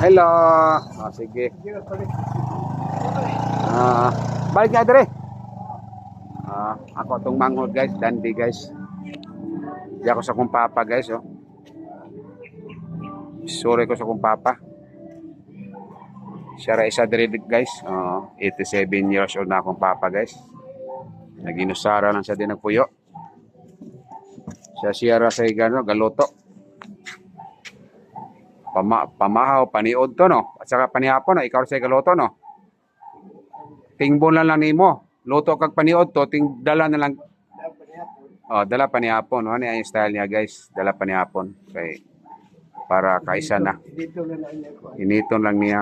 Hello. Sige. Balik nga dire. Ako itong manghod guys, dandy guys. Di ako sa kong papa guys, oh. Sorry ko sa kong papa. Siya ra isa dire guys. 87 years old na akong papa guys. Naginusara lang siya din nagpuyo. Siya ra sa gano, galuto. Pamahaw, paniod to no. At saka panihapon, ikaw sa galuto no. Tingbon lang nimo. Luto kag paniod to, dala na lang. Dala panihapon. Ano yung style niya guys? Dala panihapon. Okay. Para kaisa na. Initon lang niya.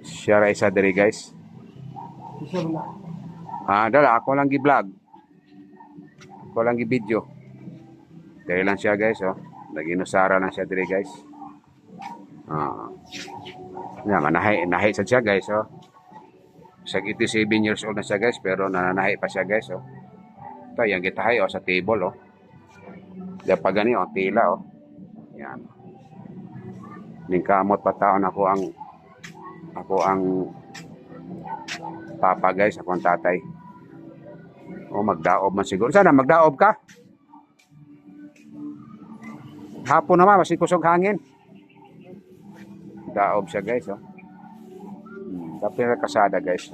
Siya ra isa diri guys. Dala ako lang gi-vlog. Ako lang gi-video. Dali lang siya guys, oh. Naginusara lang siya diri guys. Nahi sa siya guys, oh. Sa 87 years old na siya guys, pero nananahi pa siya guys, oh. Ito, yung gitahay, oh, sa table, oh. Diyan pa gani, oh, tila, oh. Yan. Ningkamot pa taon ako ang papa guys, ako ang tatay. Magdaob man siguro. Sana magdaob ka? Hapon naman, mas kusog hangin. Daob siya guys, oh. Tapi na kasada guys.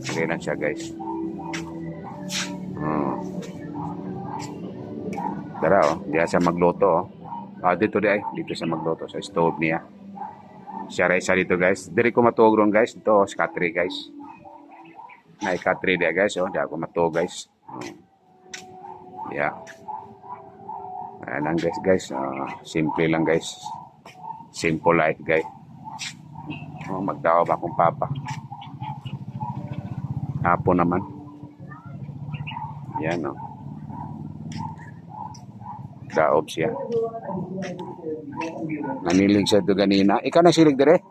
Sige lang siya guys. Tara, oh. Diyan siya magluto, oh. Dito siya magluto sa stove niya. Siya rin isa dito guys. Diri ko matuog ron guys. Ito, skatri guys. Naikatri dia guys, oh. Di ako matuog guys. Yeah. Ayan lang guys. Simple lang guys. Simple life guys. Magdaob akong papa. Hapon naman. Yan, oh. Daob siya. Nanilig siya ito ganina. Ikaw na silig dire?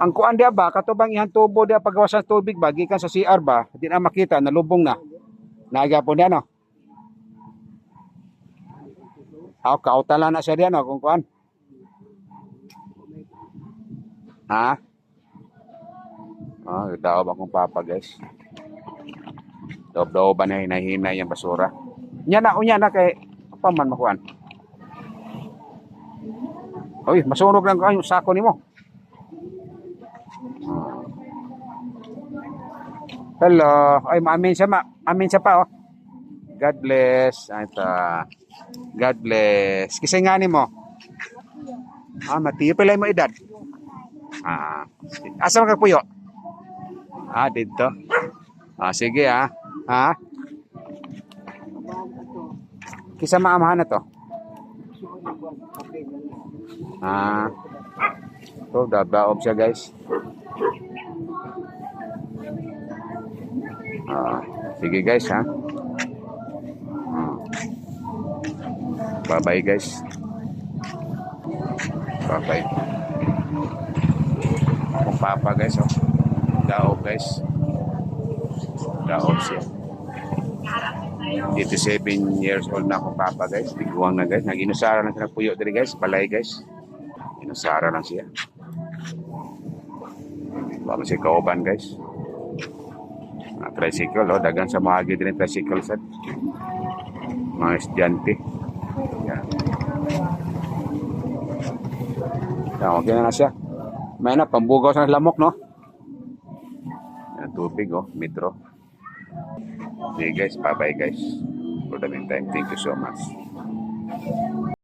Ang kuan dia ba? Katubang ihan tubo dia paggawas ng tubig ba? Gikan sa CR ba? Di na makita. Nalubong na. Nagapon dia, no? Kautala na siya diyan, no? Kung kuan. Daob akong papa guys. Daob-daoban na hinahinay yung basura. Unya na kay paman makuan. Oy, masunog lang kayo sako nimo. Hello. Ay, amin siya pa, oh. God bless. Ito. God bless. Kisay nga ni mo? Matiyo pala mo edad. Asa ka puyo? Dito. Sige, Kisa maamahan na to? Ito, dabaob siya guys. Sige guys, ha. Bye-bye guys. Bye-bye. Kung papa guys, oh. Daob guys. Daob siya. 87 years old na akong papa guys. Biguang na guys. Nag-inusara lang siya ng puyo diri guys. Balay guys. Inusara lang siya. Baka siya kauban guys. Tricycle, oh. Dagan sa mahagi din yung tricycle set. Mga estudyante. Yan. Okay na siya. May na, pambugaw sa lamok, no? Yan, tubig, oh. Metro. Okay guys, bye-bye guys. For the meantime, thank you so much.